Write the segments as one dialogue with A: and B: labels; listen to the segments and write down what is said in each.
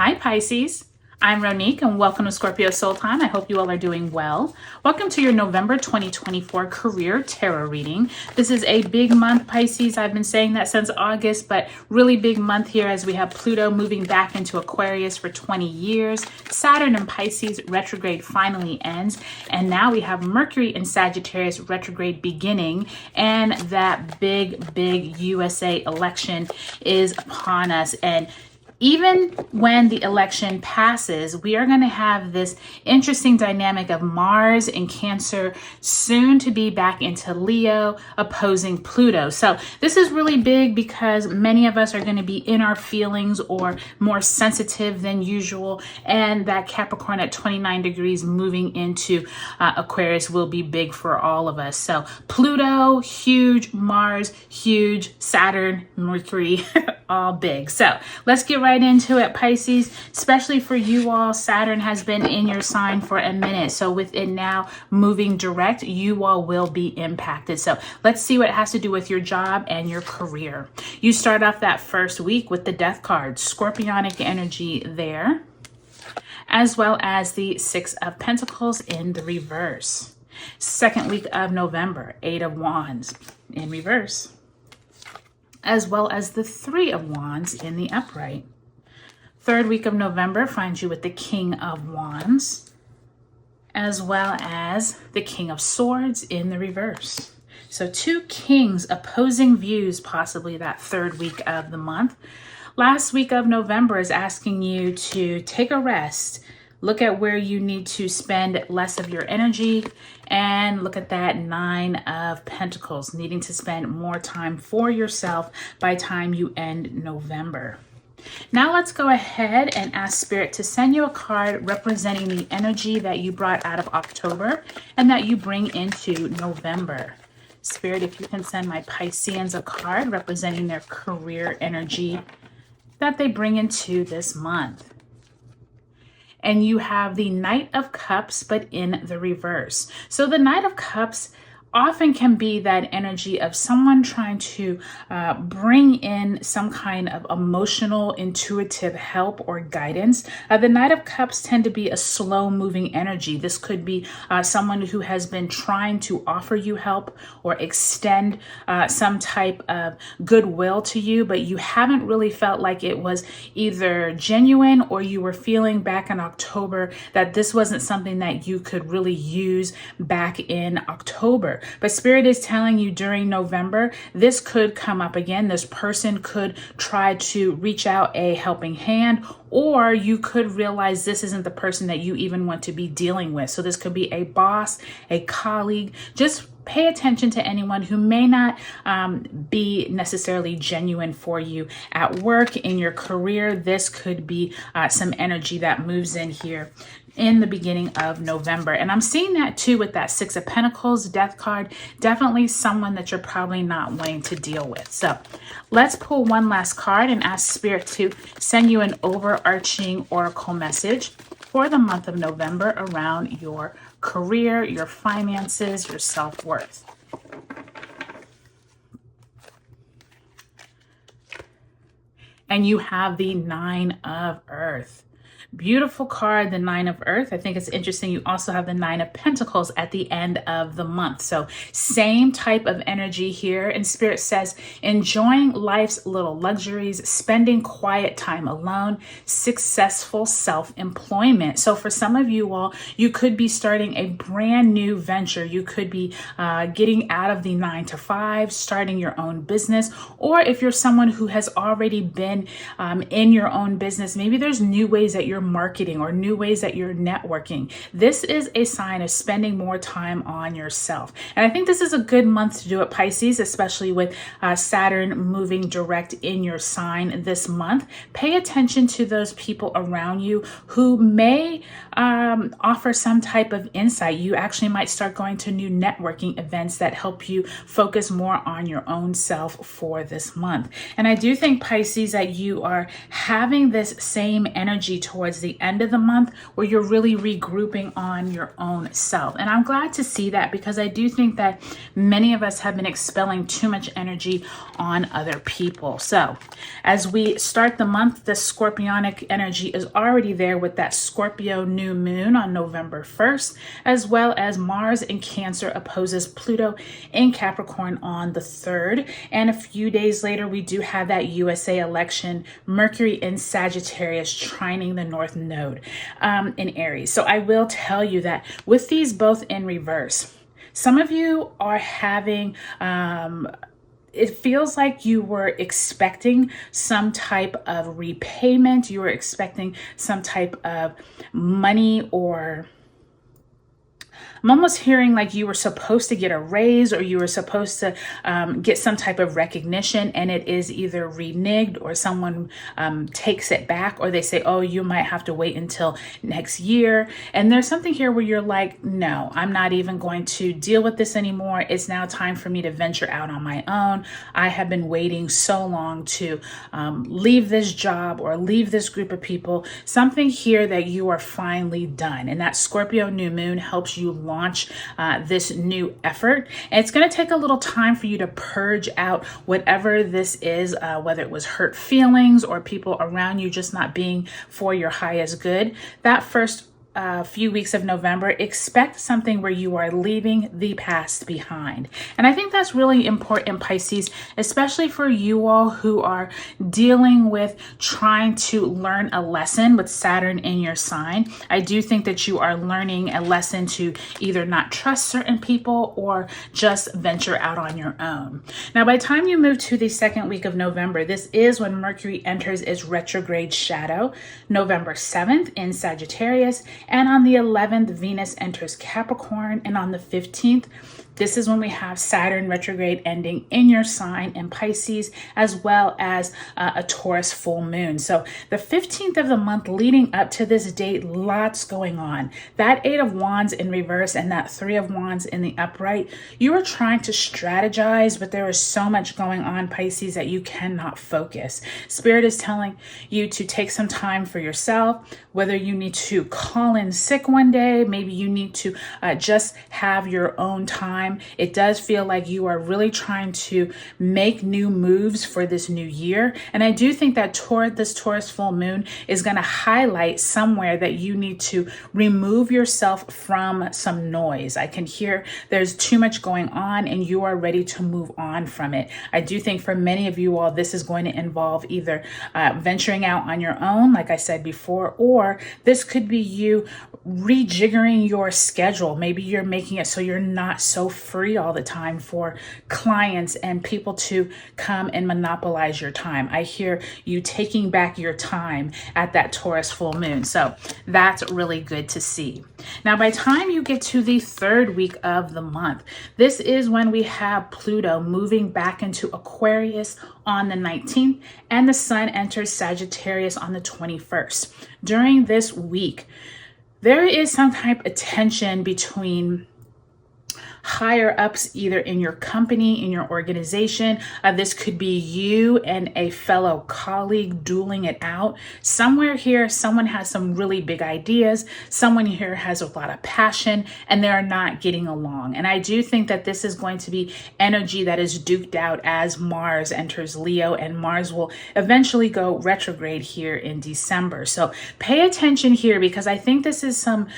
A: Hi Pisces, I'm Ronique and welcome to Scorpio Soul Time. I hope you all are doing well. Welcome to your November 2024 career tarot reading. This is a big month, Pisces. I've been saying that since August, but really big month here as we have Pluto moving back into Aquarius for 20 years. Saturn in Pisces retrograde finally ends. And now we have Mercury in Sagittarius retrograde beginning. And that big USA election is upon us. And even when the election passes, we are going to have this interesting dynamic of Mars in Cancer, soon to be back into Leo, opposing Pluto. So this is really big because many of us are going to be in our feelings or more sensitive than usual. And that Capricorn at 29 degrees moving into Aquarius will be big for all of us. So Pluto, huge, Mars, huge, Saturn, Mercury, all big. So let's get right into it, Pisces. Especially for you all, Saturn has been in your sign for a minute. So with it now moving direct, you all will be impacted. So let's see what it has to do with your job and your career. You start off that first week with the Death card, Scorpionic energy there, as well as the Six of Pentacles in the reverse. Second week of November, Eight of Wands in reverse, as well as the Three of Wands in the upright. Third week of November finds you with the King of Wands, as well as the King of Swords in the reverse. So two kings, opposing views, possibly that third week of the month. Last week of November is asking you to take a rest, look at where you need to spend less of your energy, and look at that Nine of Pentacles, needing to spend more time for yourself by the time you end November. Now let's go ahead and ask Spirit to send you a card representing the energy that you brought out of October and that you bring into November. Spirit, if you can send my Pisceans a card representing their career energy that they bring into this month. And you have the Knight of Cups, but in the reverse. So the Knight of Cups often can be that energy of someone trying to bring in some kind of emotional, intuitive help or guidance. The Knight of Cups tend to be a slow moving energy. This could be someone who has been trying to offer you help or extend some type of goodwill to you, but you haven't really felt like it was either genuine or you were feeling back in October that this wasn't something that you could really use back in October. But Spirit is telling you during November, this could come up again. This person could try to reach out a helping hand, or you could realize this isn't the person that you even want to be dealing with. So this could be a boss, a colleague. Just pay attention to anyone who may not be necessarily genuine for you at work, in your career. This could be some energy that moves in here in the beginning of November. And I'm seeing that too with that Six of Pentacles Death card. Definitely someone that you're probably not wanting to deal with. So let's pull one last card and ask Spirit to send you an overarching oracle message for the month of November around your career, your finances, your self-worth. And you have the Nine of Earth. Beautiful card, the Nine of Earth. I think it's interesting. You also have the Nine of Pentacles at the end of the month. So same type of energy here. And Spirit says, enjoying life's little luxuries, spending quiet time alone, successful self-employment. So for some of you all, you could be starting a brand new venture. You could be getting out of the 9-to-5, starting your own business. Or if you're someone who has already been in your own business, maybe there's new ways that you're marketing or new ways that you're networking. This is a sign of spending more time on yourself. And I think this is a good month to do it, Pisces, especially with Saturn moving direct in your sign this month. Pay attention to those people around you who may offer some type of insight. You actually might start going to new networking events that help you focus more on your own self for this month. And I do think, Pisces, that you are having this same energy towards towards the end of the month where you're really regrouping on your own self. And I'm glad to see that, because I do think that many of us have been expelling too much energy on other people. So as we start the month, the Scorpionic energy is already there with that Scorpio New Moon on November 1st, as well as Mars in Cancer opposes Pluto in Capricorn on the 3rd. And a few days later, we do have that USA election, Mercury in Sagittarius trining the North Node in Aries. So I will tell you that with these both in reverse, some of you are having it feels like you were expecting some type of repayment. You were expecting some type of money, or I'm almost hearing like you were supposed to get a raise, or you were supposed to get some type of recognition, and it is either reneged, or someone takes it back, or they say, oh, you might have to wait until next year. And there's something here where you're like, no, I'm not even going to deal with this anymore. It's now time for me to venture out on my own. I have been waiting so long to leave this job or leave this group of people. Something here that you are finally done. And that Scorpio New Moon helps you launch this new effort. And it's going to take a little time for you to purge out whatever this is, whether it was hurt feelings or people around you just not being for your highest good. That first few weeks of November, expect something where you are leaving the past behind. And I think that's really important, Pisces, especially for you all who are dealing with trying to learn a lesson with Saturn in your sign. I do think that you are learning a lesson to either not trust certain people or just venture out on your own. Now, by the time you move to the second week of November, this is when Mercury enters its retrograde shadow, November 7th in Sagittarius. And on the 11th, Venus enters Capricorn. And on the 15th, this is when we have Saturn retrograde ending in your sign in Pisces, as well as a Taurus full moon. So the 15th of the month leading up to this date, lots going on. That 8 of Wands in reverse and that 3 of Wands in the upright, you are trying to strategize, but there is so much going on, Pisces, that you cannot focus. Spirit is telling you to take some time for yourself, whether you need to call in sick one day, maybe you need to just have your own time. It does feel like you are really trying to make new moves for this new year. And I do think that this Taurus full moon is going to highlight somewhere that you need to remove yourself from some noise. I can hear there's too much going on and you are ready to move on from it. I do think for many of you all, this is going to involve either venturing out on your own, like I said before, or this could be you rejiggering your schedule. Maybe you're making it so you're not so free all the time for clients and people to come and monopolize your time. I hear you taking back your time at that Taurus full moon. So that's really good to see. Now, by the time you get to the third week of the month, this is when we have Pluto moving back into Aquarius on the 19th, and the Sun enters Sagittarius on the 21st. During this week, there is some type of tension between higher ups, either in your company, in your organization. This could be you and a fellow colleague dueling it out. Somewhere here, someone has some really big ideas. Someone here has a lot of passion and they're not getting along. And I do think that this is going to be energy that is duked out as Mars enters Leo, and Mars will eventually go retrograde here in December. So pay attention here, because I think this is some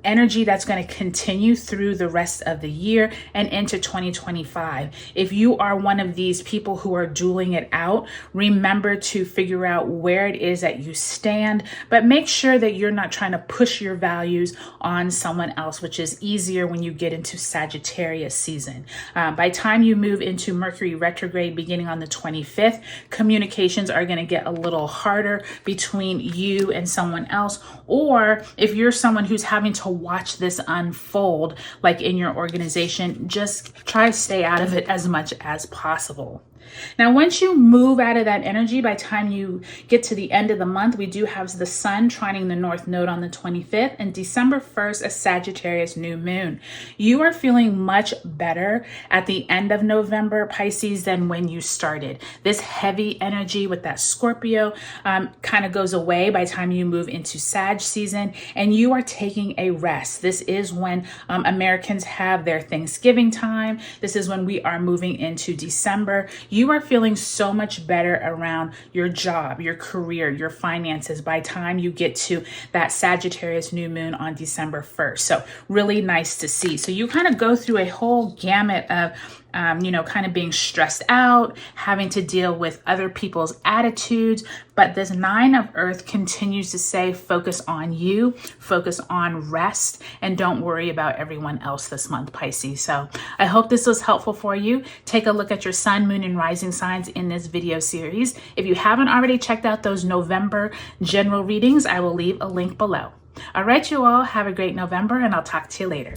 A: energy that's going to continue through the rest of the year and into 2025. If you are one of these people who are dueling it out, remember to figure out where it is that you stand, but make sure that you're not trying to push your values on someone else, which is easier when you get into Sagittarius season. By the time you move into Mercury retrograde beginning on the 25th, communications are going to get a little harder between you and someone else. Or if you're someone who's having to watch this unfold, like in your organization, just try to stay out of it as much as possible. Now, once you move out of that energy, by the time you get to the end of the month, we do have the sun trining the North Node on the 25th, and December 1st, a Sagittarius new moon. You are feeling much better at the end of November, Pisces, than when you started. This heavy energy with that Scorpio kind of goes away by the time you move into Sag season, and you are taking a rest. This is when Americans have their Thanksgiving time. This is when we are moving into December. You are feeling so much better around your job, your career, your finances by the time you get to that Sagittarius new moon on December 1st. So really nice to see. So you kind of go through a whole gamut of kind of being stressed out, having to deal with other people's attitudes. But this 9 of Earth continues to say, focus on you, focus on rest, and don't worry about everyone else this month, Pisces. So I hope this was helpful for you. Take a look at your sun, moon, and rising signs in this video series. If you haven't already checked out those November general readings, I will leave a link below. All right, you all, have a great November, and I'll talk to you later.